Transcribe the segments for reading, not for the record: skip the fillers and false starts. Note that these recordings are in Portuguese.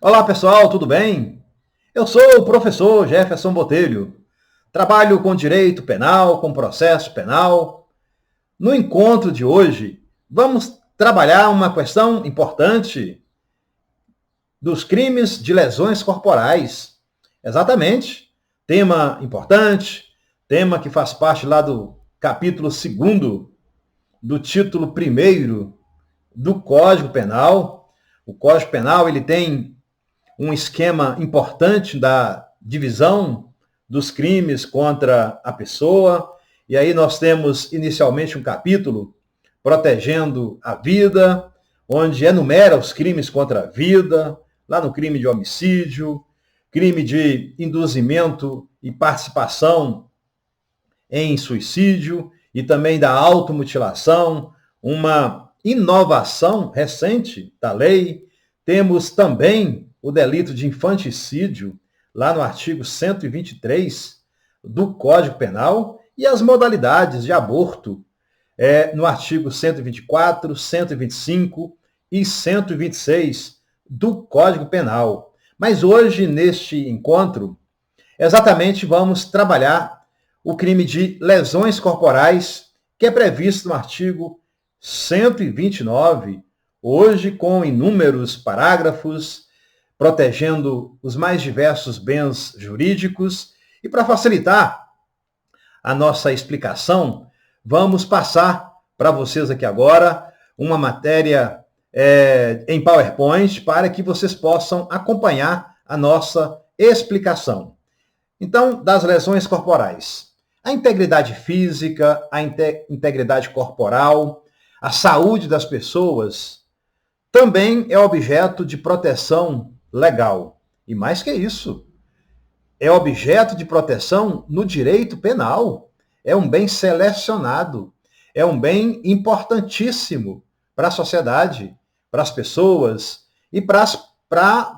Olá pessoal, tudo bem? Eu sou o professor Jefferson Botelho. Trabalho com direito penal, com processo penal. No encontro de hoje, vamos trabalhar uma questão importante dos crimes de lesões corporais. Exatamente. Tema importante, tema que faz parte lá do capítulo 2º, do título 1º do Código Penal. O Código Penal ele tem um esquema importante da divisão dos crimes contra a pessoa. E aí nós temos inicialmente um capítulo protegendo a vida, onde enumera os crimes contra a vida, lá no crime de homicídio, crime de induzimento e participação em suicídio e também da automutilação, uma inovação recente da lei. Temos também o delito de infanticídio, lá no artigo 123 do Código Penal, e as modalidades de aborto, no artigo 124, 125 e 126 do Código Penal. Mas hoje, neste encontro, exatamente vamos trabalhar o crime de lesões corporais, que é previsto no artigo 129, hoje com inúmeros parágrafos, protegendo os mais diversos bens jurídicos. E para facilitar a nossa explicação, vamos passar para vocês aqui agora uma matéria em PowerPoint para que vocês possam acompanhar a nossa explicação. Então, das lesões corporais. A integridade física, a integridade corporal, a saúde das pessoas também é objeto de proteção legal. E mais que isso, é objeto de proteção no direito penal. É um bem selecionado, é um bem importantíssimo para a sociedade, para as pessoas e para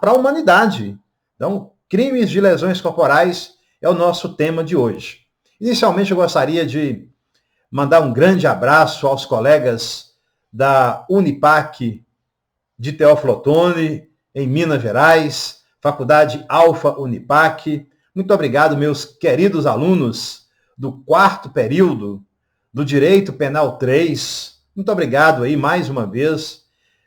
a humanidade. Então, crimes de lesões corporais é o nosso tema de hoje. Inicialmente, eu gostaria de mandar um grande abraço aos colegas da Unipac de Teófilo Otoni, em Minas Gerais, Faculdade Alfa Unipac. Muito obrigado, meus queridos alunos do 4º período do Direito Penal 3. Muito obrigado aí mais uma vez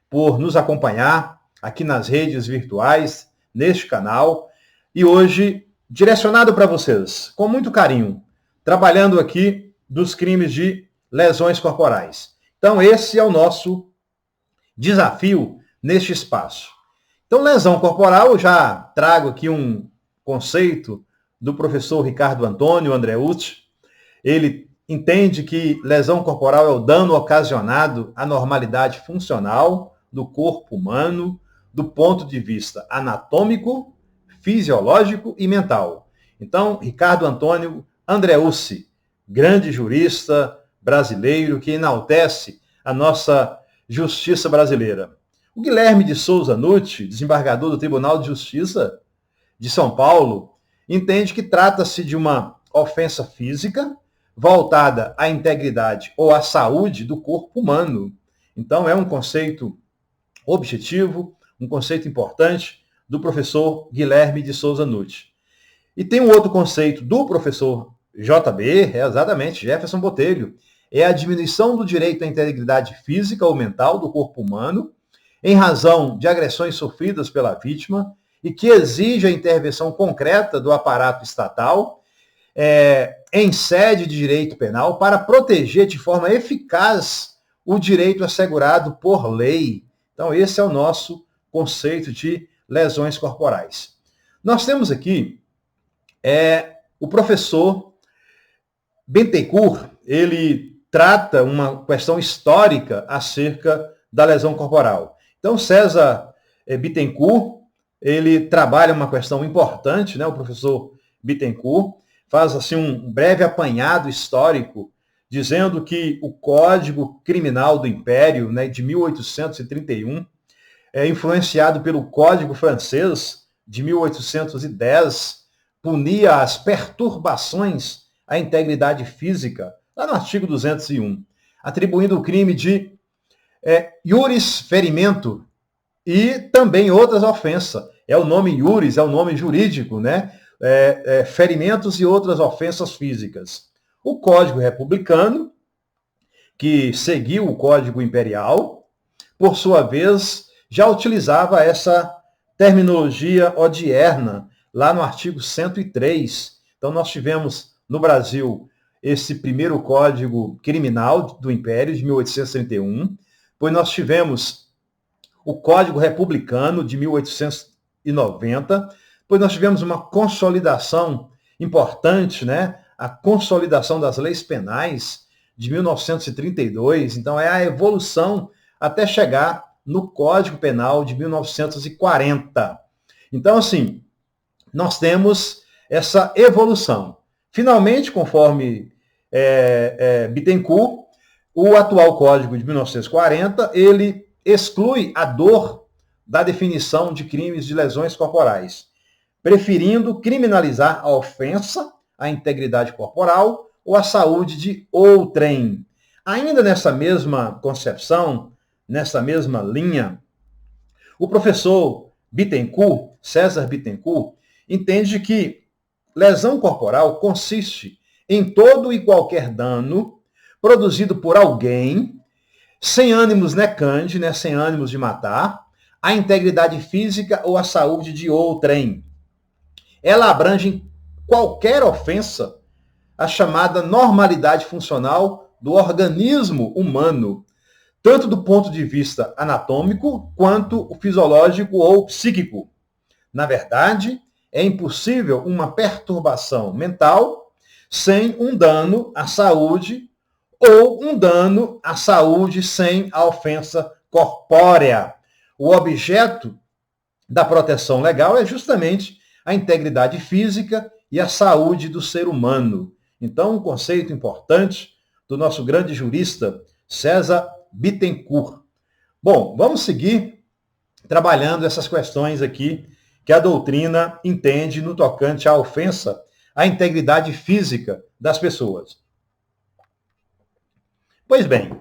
por nos acompanhar aqui nas redes virtuais, neste canal. E hoje, direcionado para vocês, com muito carinho, trabalhando aqui dos crimes de lesões corporais. Então, esse é o nosso desafio neste espaço. Então, lesão corporal, eu já trago aqui um conceito do professor Ricardo Antônio Andreucci. Ele entende que lesão corporal é o dano ocasionado à normalidade funcional do corpo humano, do ponto de vista anatômico, fisiológico e mental. Então, Ricardo Antônio Andreucci, grande jurista brasileiro que enaltece a nossa justiça brasileira. O Guilherme de Souza Nutti, desembargador do Tribunal de Justiça de São Paulo, entende que trata-se de uma ofensa física voltada à integridade ou à saúde do corpo humano. Então, é um conceito objetivo, um conceito importante do professor Guilherme de Souza Nutti. E tem um outro conceito do professor JB, exatamente, Jefferson Botelho, é a diminuição do direito à integridade física ou mental do corpo humano em razão de agressões sofridas pela vítima e que exige a intervenção concreta do aparato estatal em sede de direito penal para proteger de forma eficaz o direito assegurado por lei. Então, esse é o nosso conceito de lesões corporais. Nós temos aqui o professor Bittencourt, ele trata uma questão histórica acerca da lesão corporal. Então, César Bittencourt, ele trabalha uma questão importante, né? O professor Bittencourt faz assim um breve apanhado histórico, dizendo que o Código Criminal do Império, né, de 1831, influenciado pelo Código Francês de 1810, punia as perturbações à integridade física, lá no artigo 201, atribuindo o crime de iuris ferimento e também outras ofensas. É o nome iuris, é o nome jurídico, né? Ferimentos e outras ofensas físicas. O Código Republicano, que seguiu o Código Imperial, por sua vez, já utilizava essa terminologia odierna, lá no artigo 103. Então, nós tivemos no Brasil esse primeiro Código Criminal do Império, de 1831, depois nós tivemos o Código Republicano, de 1890, depois nós tivemos uma consolidação importante, né? A consolidação das leis penais, de 1932, então é a evolução até chegar no Código Penal de 1940. Então, assim, nós temos essa evolução. Finalmente, conforme Bittencourt, o atual Código de 1940, ele exclui a dor da definição de crimes de lesões corporais, preferindo criminalizar a ofensa à integridade corporal ou à saúde de outrem. Ainda nessa mesma concepção, nessa mesma linha, o professor Bittencourt, César Bittencourt, entende que lesão corporal consiste em todo e qualquer dano produzido por alguém sem ânimos necandi, né, sem ânimos de matar, à integridade física ou à saúde de outrem. Ela abrange qualquer ofensa a chamada normalidade funcional do organismo humano, tanto do ponto de vista anatômico quanto fisiológico ou psíquico. Na verdade, é impossível uma perturbação mental sem um dano à saúde ou um dano à saúde sem a ofensa corpórea. O objeto da proteção legal é justamente a integridade física e a saúde do ser humano. Então, um conceito importante do nosso grande jurista César Bittencourt. Bom, vamos seguir trabalhando essas questões aqui que a doutrina entende no tocante à ofensa à integridade física das pessoas. Pois bem,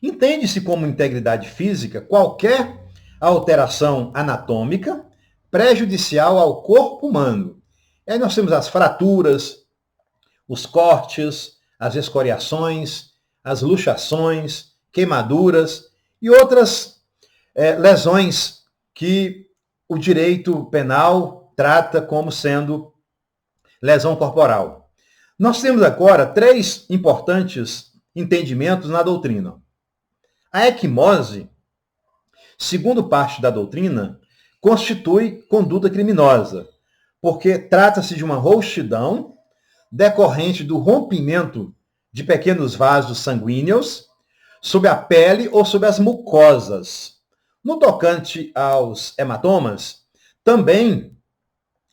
entende-se como integridade física qualquer alteração anatômica prejudicial ao corpo humano. E aí nós temos as fraturas, os cortes, as escoriações, as luxações, queimaduras e outras lesões que o direito penal trata como sendo lesão corporal. Nós temos agora 3 importantes entendimentos na doutrina. A equimose, segundo parte da doutrina, constitui conduta criminosa, porque trata-se de uma rouxidão decorrente do rompimento de pequenos vasos sanguíneos sob a pele ou sob as mucosas. No tocante aos hematomas, também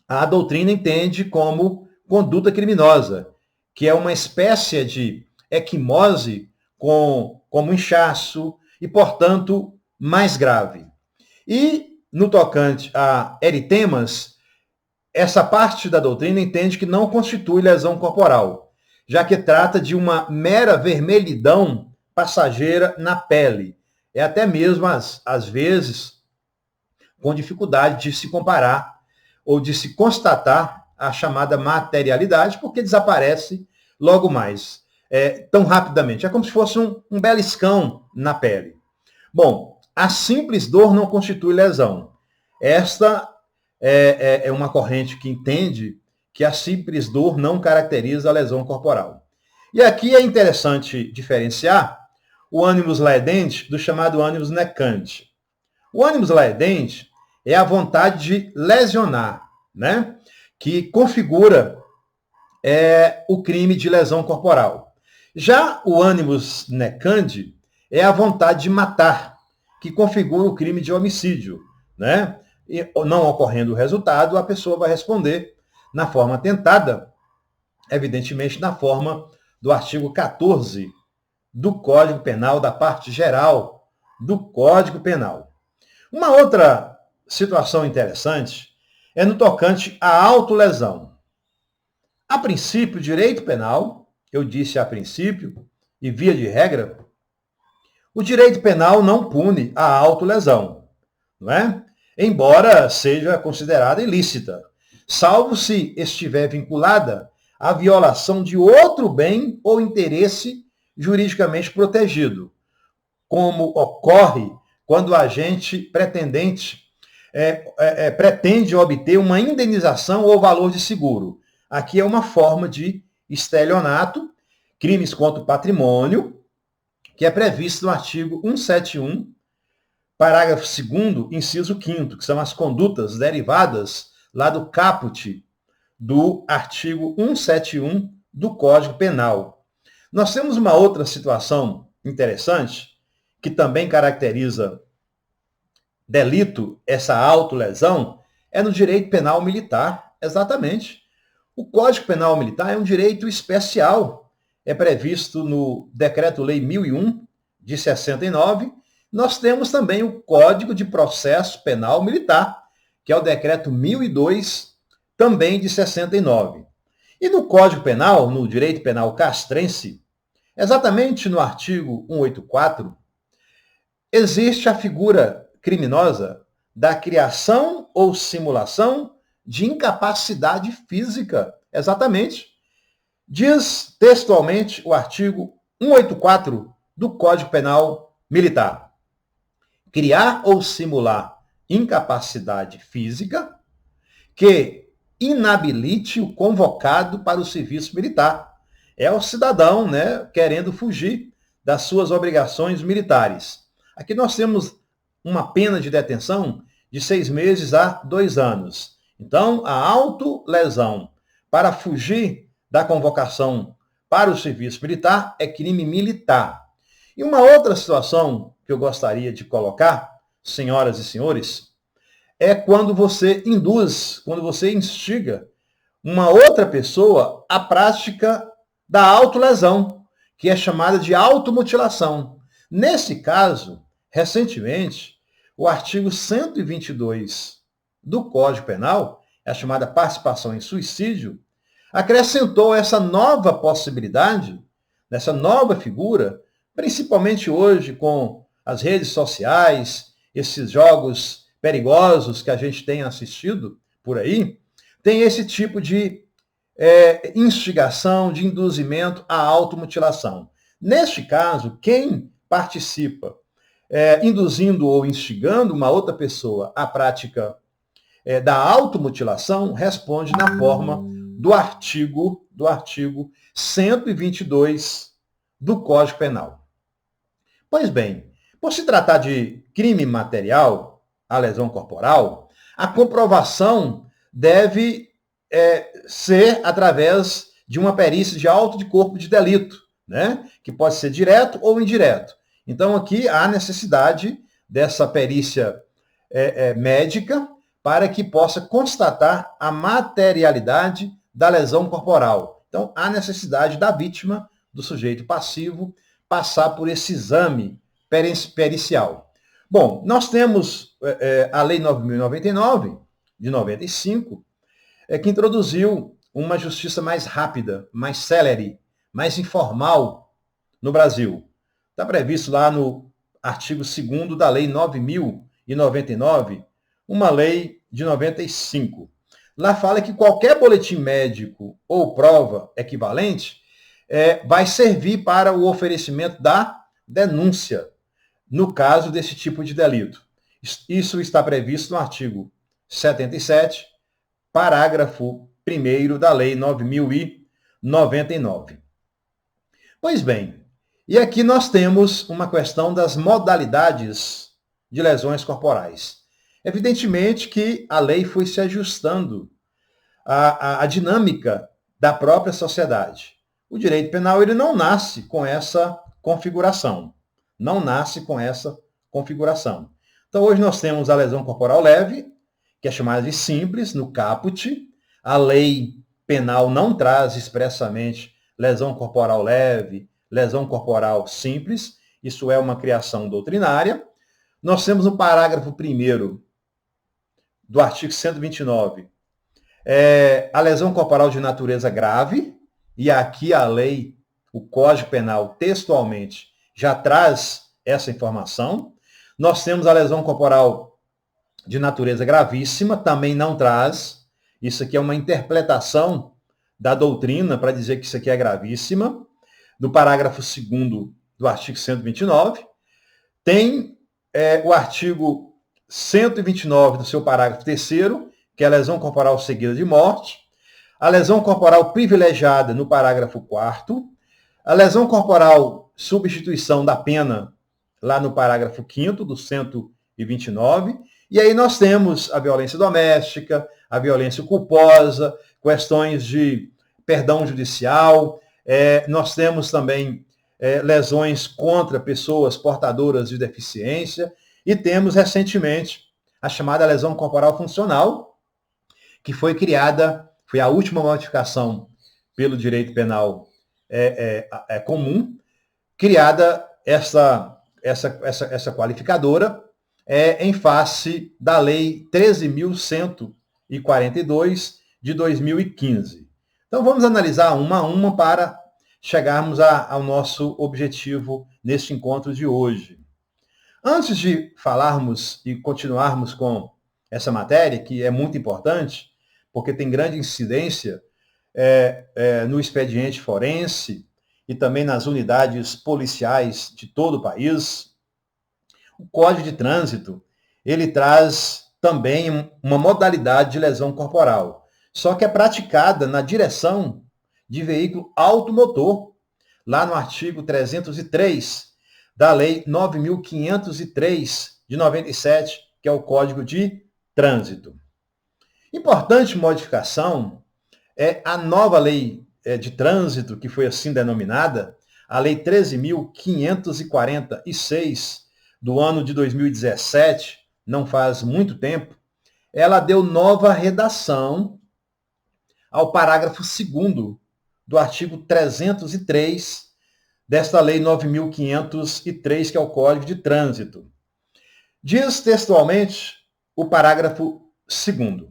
a doutrina entende como conduta criminosa, que é uma espécie de equimose como inchaço e, portanto, mais grave. E no tocante a eritemas, essa parte da doutrina entende que não constitui lesão corporal, já que trata de uma mera vermelhidão passageira na pele. É até mesmo, às vezes, com dificuldade de se comparar ou de se constatar a chamada materialidade, porque desaparece logo mais, tão rapidamente. É como se fosse um beliscão na pele. Bom, a simples dor não constitui lesão. Esta é uma corrente que entende que a simples dor não caracteriza a lesão corporal. E aqui é interessante diferenciar o animus laedente do chamado animus necandi. O animus laedente é a vontade de lesionar, né? Que configura o crime de lesão corporal. Já o animus necandi é a vontade de matar, que configura o crime de homicídio, né? E, não ocorrendo o resultado, a pessoa vai responder na forma tentada, evidentemente na forma do artigo 14 do Código Penal, da parte geral do Código Penal. Uma outra situação interessante é no tocante à autolesão. A princípio, o direito penal, eu disse a princípio, e via de regra, o direito penal não pune a autolesão, não é? embora seja considerada ilícita, salvo se estiver vinculada à violação de outro bem ou interesse juridicamente protegido, como ocorre quando o agente pretendente pretende obter uma indenização ou valor de seguro. Aqui é uma forma de estelionato, crimes contra o patrimônio, que é previsto no artigo 171, parágrafo 2º, inciso 5º, que são as condutas derivadas lá do caput do artigo 171 do Código Penal. Nós temos uma outra situação interessante, que também caracteriza delito, essa autolesão, é no direito penal militar, exatamente. O Código Penal Militar é um direito especial, é previsto no Decreto-Lei 1001, de 69. Nós temos também o Código de Processo Penal Militar, que é o Decreto 1002, também de 69. E no Código Penal, no direito penal castrense, exatamente no artigo 184, existe a figura criminosa da criação ou simulação de incapacidade física. Exatamente. Diz textualmente o artigo 184 do Código Penal Militar. Criar ou simular incapacidade física que inabilite o convocado para o serviço militar. É o cidadão, né, querendo fugir das suas obrigações militares. Aqui nós temos uma pena de detenção de 6 meses a 2 anos. Então, a autolesão para fugir da convocação para o serviço militar é crime militar. E uma outra situação que eu gostaria de colocar, senhoras e senhores, é quando você induz, quando você instiga uma outra pessoa à prática da autolesão, que é chamada de automutilação. Nesse caso, recentemente, o artigo 122 do Código Penal, a chamada participação em suicídio, acrescentou essa nova possibilidade, essa nova figura, principalmente hoje com as redes sociais, esses jogos perigosos que a gente tem assistido por aí, tem esse tipo de instigação, de induzimento à automutilação. Neste caso, quem participa induzindo ou instigando uma outra pessoa à prática da automutilação responde na forma do artigo 122 do Código Penal. Pois bem, por se tratar de crime material, a lesão corporal, a comprovação deve ser através de uma perícia de auto de corpo de delito, né? Que pode ser direto ou indireto. Então, aqui há necessidade dessa perícia médica para que possa constatar a materialidade da lesão corporal. Então, há necessidade da vítima, do sujeito passivo, passar por esse exame pericial. Bom, nós temos a Lei 9.099, de 95, que introduziu uma justiça mais rápida, mais célere, mais informal no Brasil. Está previsto lá no artigo 2º da Lei 9.099, uma lei de 95. Lá fala que qualquer boletim médico ou prova equivalente vai servir para o oferecimento da denúncia, no caso desse tipo de delito. Isso está previsto no artigo 77, parágrafo 1º da Lei 9.099. Pois bem, e aqui nós temos uma questão das modalidades de lesões corporais. Evidentemente que a lei foi se ajustando à dinâmica da própria sociedade. O direito penal ele não nasce com essa configuração. Não nasce com essa configuração. Então, hoje nós temos a lesão corporal leve, que é chamada de simples, no caput. A lei penal não traz expressamente lesão corporal leve, lesão corporal simples. Isso é uma criação doutrinária. Nós temos no parágrafo 1º do artigo 129, a lesão corporal de natureza grave, e aqui a lei, o Código Penal, textualmente, já traz essa informação. Nós temos a lesão corporal de natureza gravíssima também não traz. Isso aqui é uma interpretação da doutrina para dizer que isso aqui é gravíssima. No parágrafo 2º do artigo 129, tem o artigo 129 do seu parágrafo 3º, que é a lesão corporal seguida de morte, a lesão corporal privilegiada no parágrafo 4º, a lesão corporal substituição da pena lá no parágrafo 5º do 129, e aí nós temos a violência doméstica, a violência culposa, questões de perdão judicial, nós temos também lesões contra pessoas portadoras de deficiência, e temos recentemente a chamada lesão corporal funcional, que foi criada, foi a última modificação pelo direito penal comum, criada essa qualificadora em face da Lei 13.142 de 2015. Então vamos analisar uma a uma para chegarmos ao nosso objetivo neste encontro de hoje. Antes de falarmos e continuarmos com essa matéria, que é muito importante, porque tem grande incidência no expediente forense e também nas unidades policiais de todo o país, o Código de Trânsito, ele traz também uma modalidade de lesão corporal, só que é praticada na direção de veículo automotor, lá no artigo 303 da Lei 9.503 de 97, que é o Código de Trânsito. Importante modificação é a nova Lei de Trânsito, que foi assim denominada, a Lei 13.546 do ano de 2017, não faz muito tempo, ela deu nova redação ao parágrafo 2º do artigo 303 desta Lei 9.503, que é o Código de Trânsito. Diz textualmente o parágrafo 2º.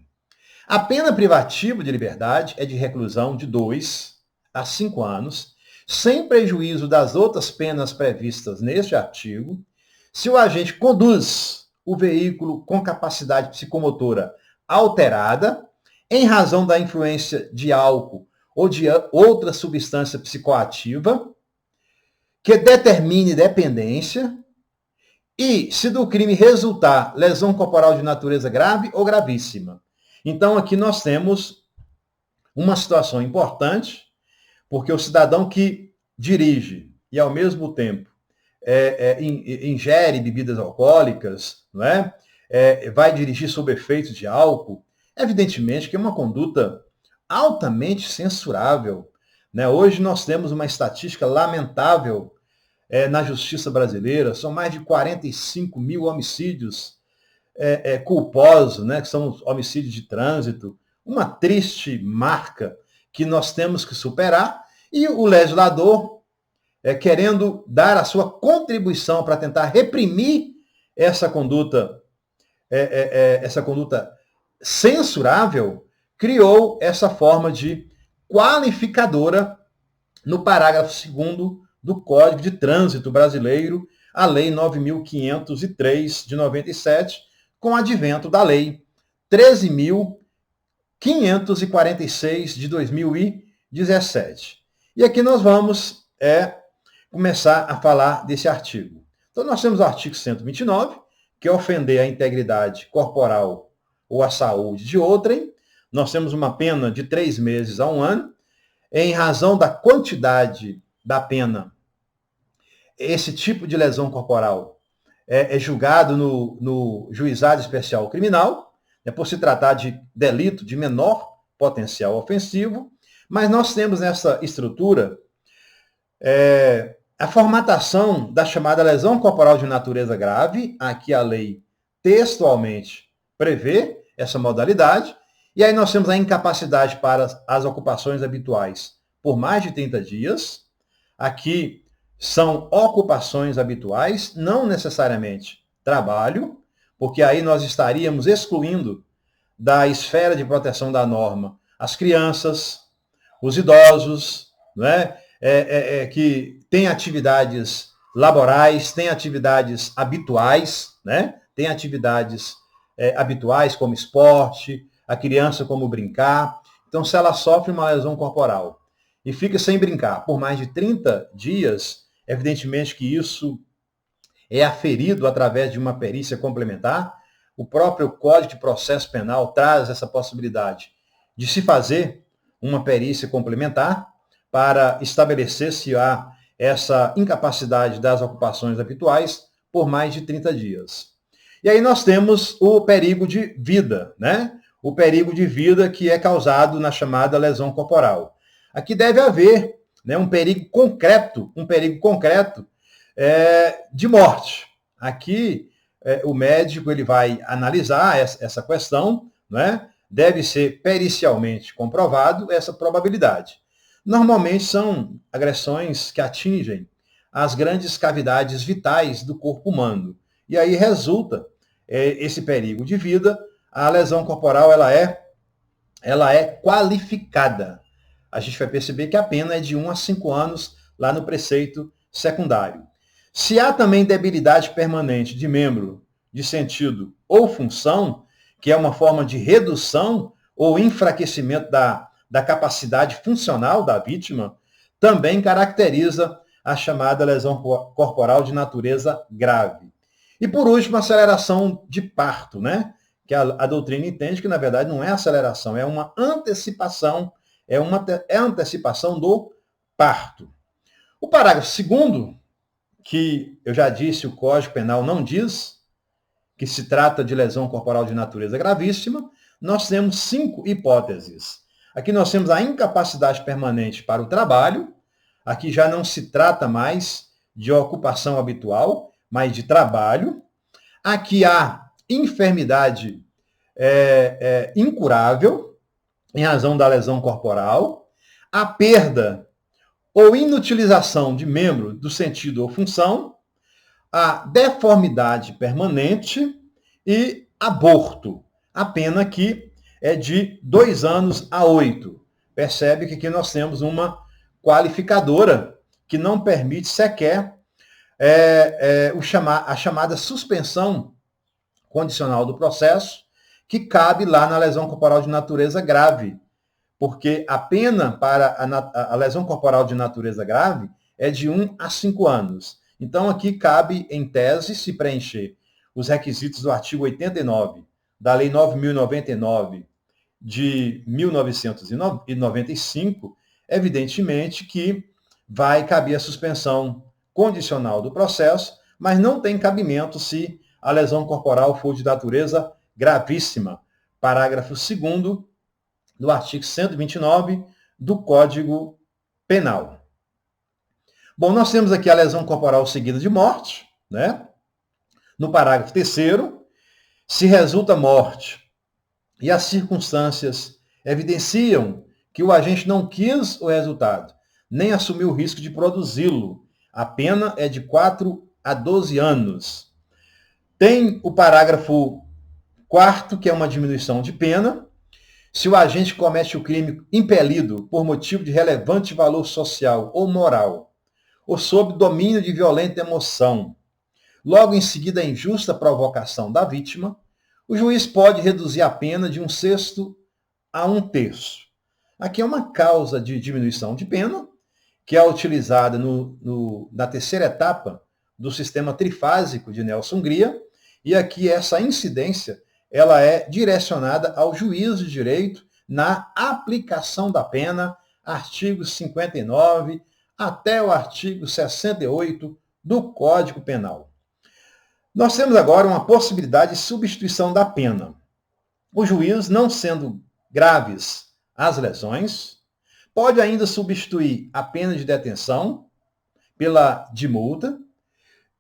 A pena privativa de liberdade é de reclusão de 2 a 5 anos, sem prejuízo das outras penas previstas neste artigo, se o agente conduz o veículo com capacidade psicomotora alterada, em razão da influência de álcool ou de outra substância psicoativa, que determine dependência, e se do crime resultar lesão corporal de natureza grave ou gravíssima. Então, aqui nós temos uma situação importante, porque o cidadão que dirige e, ao mesmo tempo, ingere bebidas alcoólicas, não é? Vai dirigir sob efeito de álcool, evidentemente que é uma conduta altamente censurável. Né? Hoje nós temos uma estatística lamentável na justiça brasileira, são mais de 45 mil homicídios culposos, né? Que são os homicídios de trânsito, uma triste marca que nós temos que superar, e o legislador, querendo dar a sua contribuição para tentar reprimir essa conduta censurável, criou essa forma de qualificadora no parágrafo 2º do Código de Trânsito brasileiro, a Lei 9.503 de 97, com o advento da Lei 13.546 de 2017. E aqui nós vamos começar a falar desse artigo. Então nós temos o artigo 129, que é ofender a integridade corporal ou a saúde de outrem. Nós temos uma pena de 3 meses a 1 ano. Em razão da quantidade da pena, esse tipo de lesão corporal é julgado no Juizado Especial Criminal, por se tratar de delito de menor potencial ofensivo, mas nós temos nessa estrutura a formatação da chamada lesão corporal de natureza grave. Aqui a lei textualmente prevê essa modalidade, e aí nós temos a incapacidade para as ocupações habituais por mais de 30 dias. Aqui são ocupações habituais, não necessariamente trabalho, porque aí nós estaríamos excluindo da esfera de proteção da norma as crianças, os idosos, não é? Que têm atividades laborais, têm atividades habituais, né? Têm atividades habituais, como esporte, a criança como brincar. Então, se ela sofre uma lesão corporal e fica sem brincar por mais de 30 dias, evidentemente que isso é aferido através de uma perícia complementar. O próprio Código de Processo Penal traz essa possibilidade de se fazer uma perícia complementar para estabelecer se há essa incapacidade das ocupações habituais por mais de 30 dias. E aí nós temos o perigo de vida, né? O perigo de vida que é causado na chamada lesão corporal. Aqui deve haver, né, um perigo concreto de morte. Aqui o médico ele vai analisar essa questão, né? Deve ser pericialmente comprovado essa probabilidade. Normalmente são agressões que atingem as grandes cavidades vitais do corpo humano. E aí resulta esse perigo de vida. A lesão corporal ela é qualificada. A gente vai perceber que a pena é de 1 a 5 anos lá no preceito secundário. Se há também debilidade permanente de membro, de sentido ou função, que é uma forma de redução ou enfraquecimento da capacidade funcional da vítima, também caracteriza a chamada lesão corporal de natureza grave. E por último, a aceleração de parto, né? Que a doutrina entende que, na verdade, não é aceleração, é uma antecipação, é a antecipação do parto. O parágrafo 2º, que eu já disse, o Código Penal não diz que se trata de lesão corporal de natureza gravíssima, nós temos 5 hipóteses. Aqui nós temos a incapacidade permanente para o trabalho, aqui já não se trata mais de ocupação habitual, mas de trabalho. Aqui há enfermidade incurável, em razão da lesão corporal, a perda ou inutilização de membro do sentido ou função, a deformidade permanente e aborto. A pena aqui é de 2 anos a 8. Percebe que aqui nós temos uma qualificadora que não permite sequer a chamada suspensão condicional do processo, que cabe lá na lesão corporal de natureza grave, porque a pena para a lesão corporal de natureza grave é de 1 a 5 anos. Então, aqui cabe, em tese, se preencher os requisitos do artigo 89 da Lei 9.099 de 1995, evidentemente que vai caber a suspensão condicional do processo, mas não tem cabimento se a lesão corporal for de natureza gravíssima. Parágrafo 2º do artigo 129 do Código Penal. Bom, nós temos aqui a lesão corporal seguida de morte, né? No parágrafo 3º, se resulta morte e as circunstâncias evidenciam que o agente não quis o resultado, nem assumiu o risco de produzi-lo, a pena é de 4 a 12 anos. Tem o parágrafo 4º, que é uma diminuição de pena, se o agente comete o crime impelido por motivo de relevante valor social ou moral, ou sob domínio de violenta emoção, logo em seguida a injusta provocação da vítima, o juiz pode reduzir a pena de 1/6 a 1/3. Aqui é uma causa de diminuição de pena, que é utilizada na terceira etapa do sistema trifásico de Nelson-Hungria, e aqui essa incidência ela é direcionada ao juízo de direito na aplicação da pena, artigo 59 até o artigo 68 do Código Penal. Nós temos agora uma possibilidade de substituição da pena. O juiz, não sendo graves as lesões, pode ainda substituir a pena de detenção pela de multa,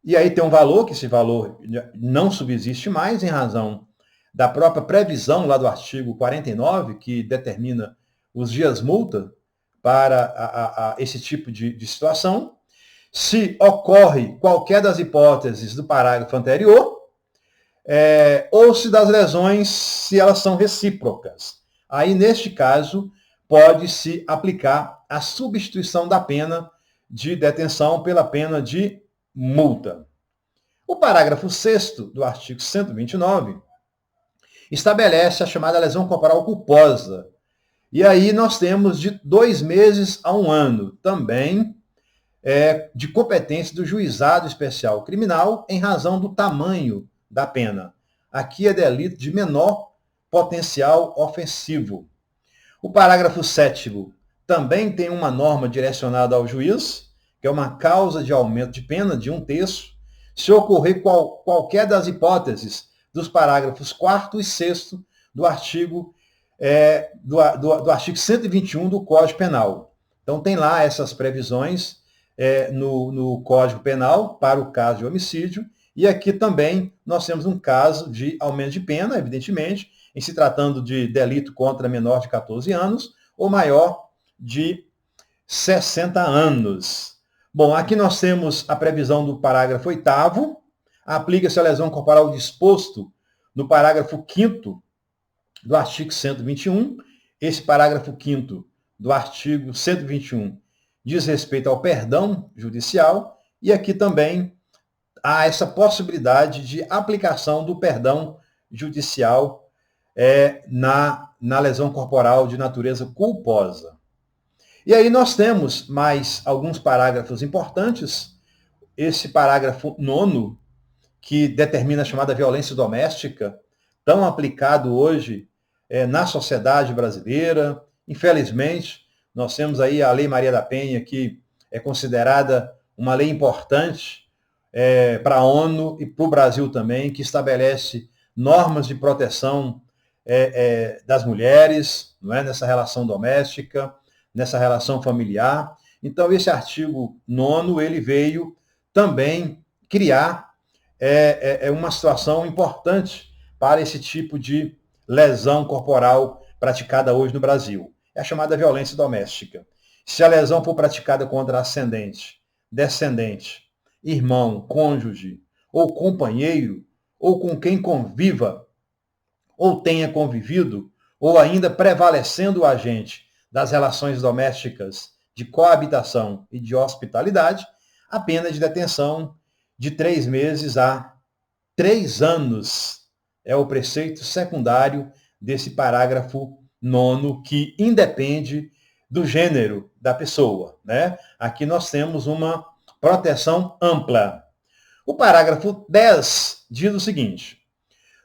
e aí tem um valor, que esse valor não subsiste mais em razão da própria previsão lá do artigo 49, que determina os dias multa para esse tipo de situação. Se ocorre qualquer das hipóteses do parágrafo anterior, ou se das lesões, se elas são recíprocas. Aí, neste caso, pode-se aplicar a substituição da pena de detenção pela pena de multa. O parágrafo 6º do artigo 129 estabelece a chamada lesão corporal culposa. E aí nós temos de 2 meses a 1 ano, também de competência do juizado especial criminal em razão do tamanho da pena. Aqui é delito de menor potencial ofensivo. O parágrafo 7º também tem uma norma direcionada ao juiz, que é uma causa de aumento de pena de 1/3, se ocorrer qualquer das hipóteses dos parágrafos 4º e 6º do artigo, do artigo 121 do Código Penal. Então tem lá essas previsões no Código Penal para o caso de homicídio, e aqui também nós temos um caso de aumento de pena, evidentemente, em se tratando de delito contra menor de 14 anos ou maior de 60 anos. Bom, aqui nós temos a previsão do parágrafo 8º, aplica-se a lesão corporal disposto no parágrafo 5º do artigo 121. Esse parágrafo 5º do artigo 121 diz respeito ao perdão judicial, e aqui também há essa possibilidade de aplicação do perdão judicial na lesão corporal de natureza culposa. E aí nós temos mais alguns parágrafos importantes. Esse parágrafo 9º, que determina a chamada violência doméstica, tão aplicado hoje na sociedade brasileira. Infelizmente, nós temos aí a Lei Maria da Penha, que é considerada uma lei importante para a ONU e para o Brasil também, que estabelece normas de proteção das mulheres, não é? Nessa relação doméstica, nessa relação familiar. Então, esse artigo 9º, ele veio também criar uma situação importante para esse tipo de lesão corporal praticada hoje no Brasil. É a chamada violência doméstica. Se a lesão for praticada contra ascendente, descendente, irmão, cônjuge ou companheiro, ou com quem conviva, ou tenha convivido, ou ainda prevalecendo o agente das relações domésticas de coabitação e de hospitalidade, a pena de detenção de 3 meses a 3 anos é o preceito secundário desse parágrafo 9º, que independe do gênero da pessoa, né? Aqui nós temos uma proteção ampla. O parágrafo 10 diz o seguinte: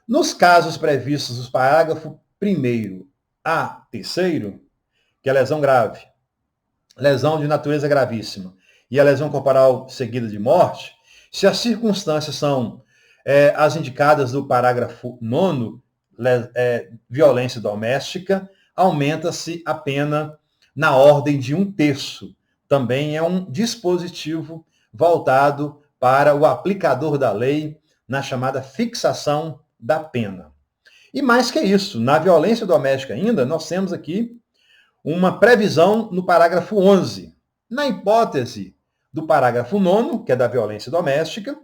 nos casos previstos nos parágrafo 1º a 3º, que é lesão grave, lesão de natureza gravíssima e a lesão corporal seguida de morte, se as circunstâncias são as indicadas do parágrafo 9º, violência doméstica, aumenta-se a pena na ordem de 1/3. Também é um dispositivo voltado para o aplicador da lei na chamada fixação da pena. E mais que isso, na violência doméstica ainda, nós temos aqui uma previsão no parágrafo 11. Na hipótese do parágrafo 9º, que é da violência doméstica,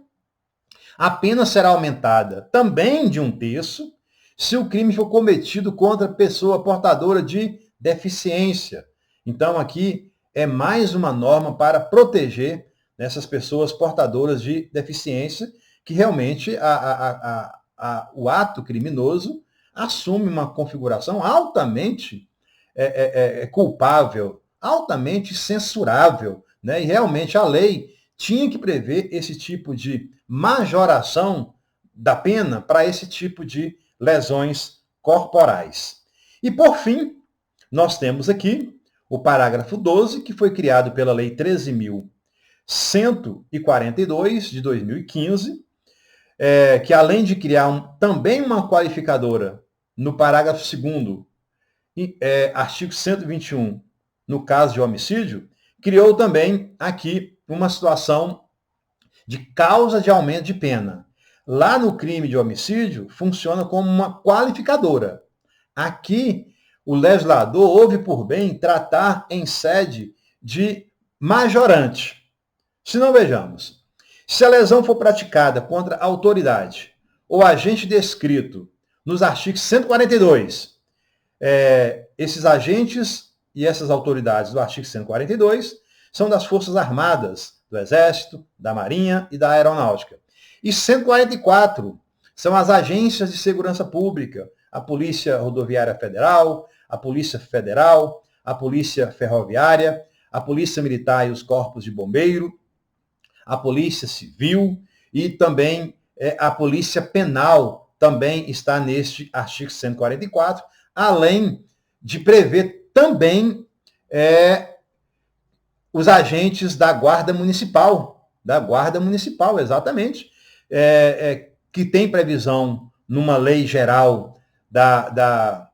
a pena será aumentada também de 1/3 se o crime for cometido contra pessoa portadora de deficiência. Então, aqui é mais uma norma para proteger essas pessoas portadoras de deficiência, que realmente o ato criminoso assume uma configuração altamente culpável, altamente censurável, né? E realmente a lei tinha que prever esse tipo de majoração da pena para esse tipo de lesões corporais. E, por fim, nós temos aqui o parágrafo 12, que foi criado pela Lei 13.142, de 2015, que além de criar também uma qualificadora no parágrafo 2º, artigo 121, no caso de homicídio, criou também aqui uma situação de causa de aumento de pena. Lá no crime de homicídio, funciona como uma qualificadora. Aqui, o legislador houve por bem tratar em sede de majorante. Se não, vejamos. Se a lesão for praticada contra a autoridade ou agente descrito nos artigos 142, esses agentes e essas autoridades do artigo 142 são das Forças Armadas, do Exército, da Marinha e da Aeronáutica. E 144 são as agências de segurança pública, a Polícia Rodoviária Federal, a Polícia Federal, a Polícia Ferroviária, a Polícia Militar e os Corpos de Bombeiro, a Polícia Civil e também a Polícia Penal também está neste artigo 144, além de prever também os agentes da Guarda Municipal, exatamente, que tem previsão numa lei geral da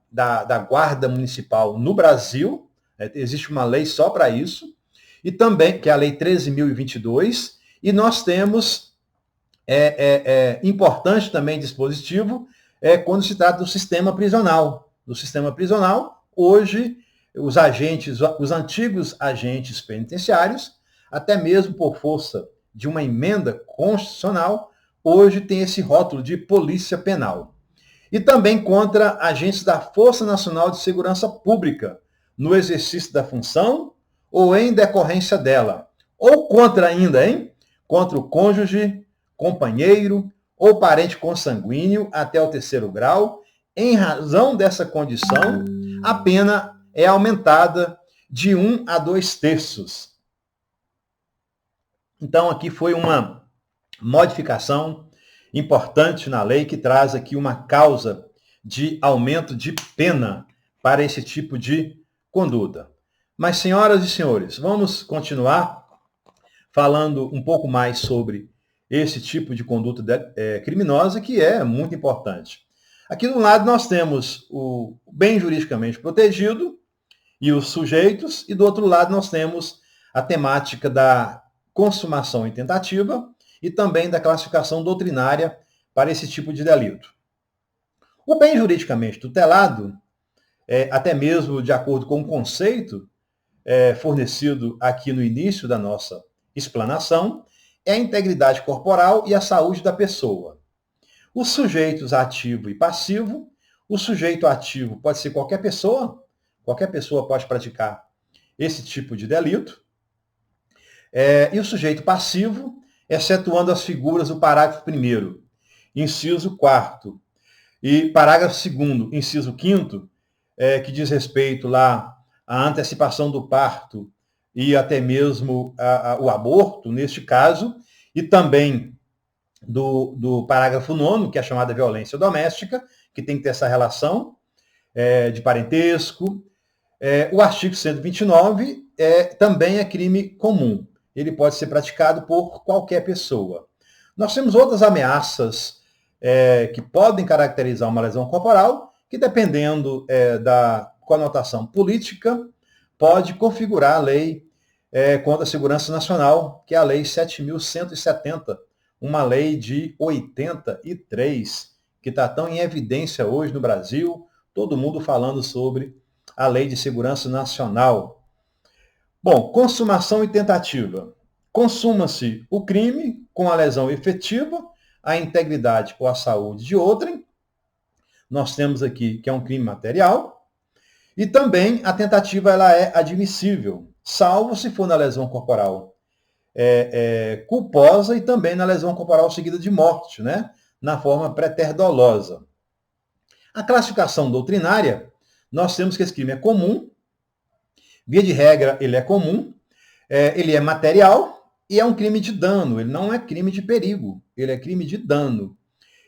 Guarda Municipal no Brasil, existe uma lei só para isso, e também, que é a Lei 13.022, e nós temos, importante também dispositivo, quando se trata do sistema prisional. No sistema prisional, hoje, os antigos agentes penitenciários, até mesmo por força de uma emenda constitucional, hoje tem esse rótulo de polícia penal. E também contra agentes da Força Nacional de Segurança Pública, no exercício da função ou em decorrência dela. Ou contra ainda, contra o cônjuge, companheiro ou parente consanguíneo até o 3º grau. Em razão dessa condição, a pena é aumentada de 1 a 2/3. Então, aqui foi uma modificação importante na lei que traz aqui uma causa de aumento de pena para esse tipo de conduta. Mas, senhoras e senhores, vamos continuar falando um pouco mais sobre esse tipo de conduta criminosa, que é muito importante. Aqui do lado nós temos o bem juridicamente protegido e os sujeitos, e do outro lado nós temos a temática da consumação em tentativa e também da classificação doutrinária para esse tipo de delito. O bem juridicamente tutelado, até mesmo de acordo com o conceito fornecido aqui no início da nossa explanação, é a integridade corporal e a saúde da pessoa. Os sujeitos ativo e passivo, o sujeito ativo pode ser qualquer pessoa pode praticar esse tipo de delito, e o sujeito passivo, excetuando as figuras do parágrafo 1º, inciso 4º, e parágrafo 2º, inciso 5º, que diz respeito lá à antecipação do parto e até mesmo o aborto, neste caso, e também do parágrafo 9º, que é a chamada violência doméstica, que tem que ter essa relação de parentesco. O artigo 129 também é crime comum. Ele pode ser praticado por qualquer pessoa. Nós temos outras ameaças que podem caracterizar uma lesão corporal, que dependendo da conotação política, pode configurar a lei contra a segurança nacional, que é a Lei 7.170, uma lei de 83, que está tão em evidência hoje no Brasil, todo mundo falando sobre a Lei de Segurança Nacional. Bom, consumação e tentativa. Consuma-se o crime com a lesão efetiva, a integridade ou a saúde de outrem. Nós temos aqui que é um crime material. E também a tentativa ela é admissível, salvo se for na lesão corporal culposa e também na lesão corporal seguida de morte, né? Na forma preter-dolosa. A classificação doutrinária, nós temos que esse crime é comum, via de regra ele é comum, ele é material e é um crime de dano, ele não é crime de perigo, ele é crime de dano.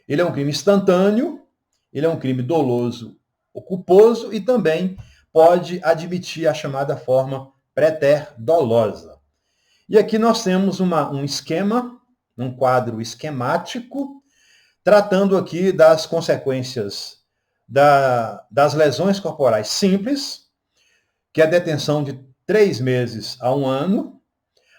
Ele é um crime instantâneo, ele é um crime doloso ou culposo e também pode admitir a chamada forma preter-dolosa. E aqui nós temos um esquema, um quadro esquemático, tratando aqui das consequências das lesões corporais simples, que é a detenção de 3 meses a 1 ano,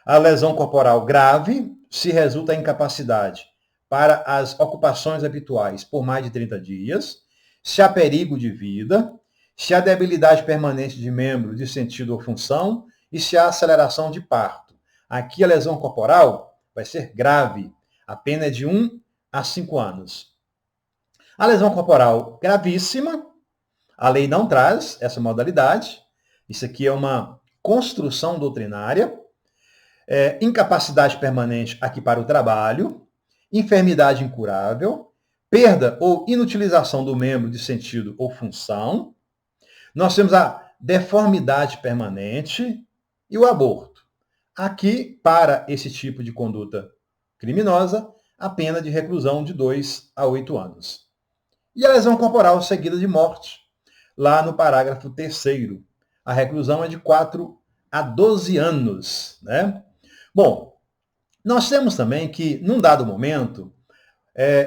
a lesão corporal grave, se resulta em incapacidade para as ocupações habituais por mais de 30 dias, se há perigo de vida, se há debilidade permanente de membro de sentido ou função e se há aceleração de parto. Aqui a lesão corporal vai ser grave, a pena é de 1 a 5 anos. A lesão corporal gravíssima, a lei não traz essa modalidade, isso aqui é uma construção doutrinária, incapacidade permanente aqui para o trabalho, enfermidade incurável, perda ou inutilização do membro de sentido ou função. Nós temos a deformidade permanente e o aborto. Aqui, para esse tipo de conduta criminosa, a pena de reclusão de 2 a 8 anos. E a lesão corporal seguida de morte, lá no parágrafo 3º. A reclusão é de 4 a 12 anos, né? Bom, nós temos também que, num dado momento,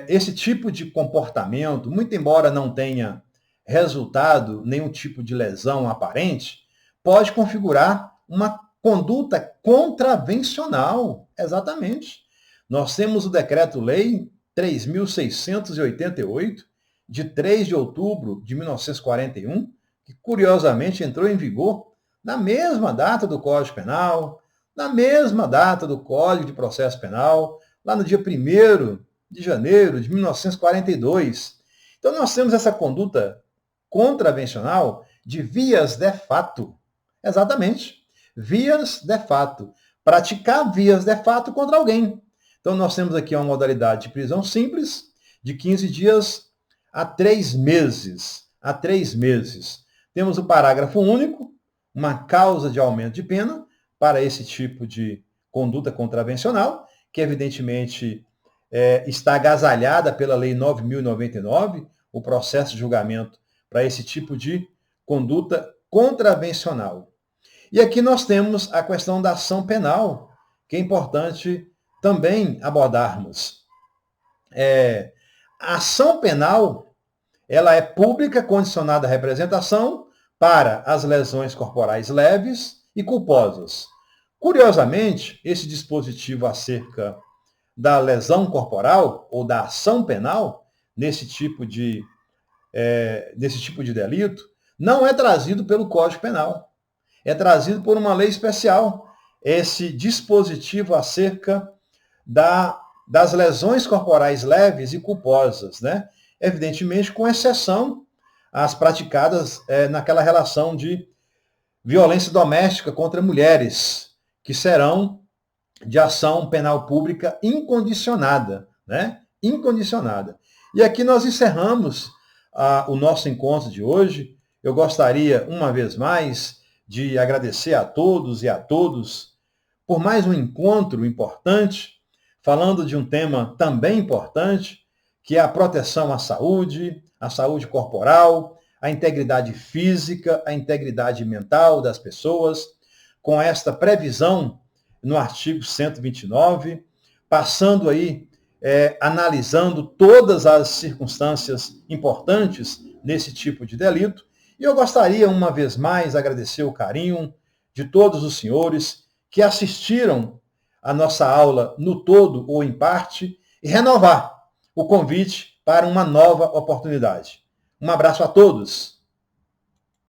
esse tipo de comportamento, muito embora não tenha resultado nenhum tipo de lesão aparente, pode configurar uma conduta contravencional. Exatamente. Nós temos o Decreto-Lei 3.688, de 3 de outubro de 1941, que curiosamente entrou em vigor na mesma data do Código Penal, na mesma data do Código de Processo Penal, lá no dia 1º de janeiro de 1942. Então nós temos essa conduta contravencional de vias de fato. Exatamente. Vias de fato. Praticar vias de fato contra alguém. Então nós temos aqui uma modalidade de prisão simples, de 15 dias a 3 meses. A 3 meses. Temos o parágrafo único, uma causa de aumento de pena para esse tipo de conduta contravencional, que evidentemente está agasalhada pela Lei 9.099, o processo de julgamento para esse tipo de conduta contravencional. E aqui nós temos a questão da ação penal, que é importante também abordarmos. A ação penal, ela é pública, condicionada à representação para as lesões corporais leves e culposas. Curiosamente, esse dispositivo acerca da lesão corporal ou da ação penal, nesse tipo de delito, não é trazido pelo Código Penal. É trazido por uma lei especial. Esse dispositivo acerca das lesões corporais leves e culposas, né? Evidentemente, com exceção às praticadas naquela relação de violência doméstica contra mulheres, que serão de ação penal pública incondicionada, né? Incondicionada. E aqui nós encerramos o nosso encontro de hoje. Eu gostaria, uma vez mais, de agradecer a todos e a todos por mais um encontro importante, falando de um tema também importante, que é a proteção à saúde corporal, a integridade física, a integridade mental das pessoas, com esta previsão no artigo 129, passando aí, analisando todas as circunstâncias importantes nesse tipo de delito. E eu gostaria, uma vez mais, agradecer o carinho de todos os senhores que assistiram a nossa aula no todo ou em parte e renovar o convite para uma nova oportunidade. Um abraço a todos.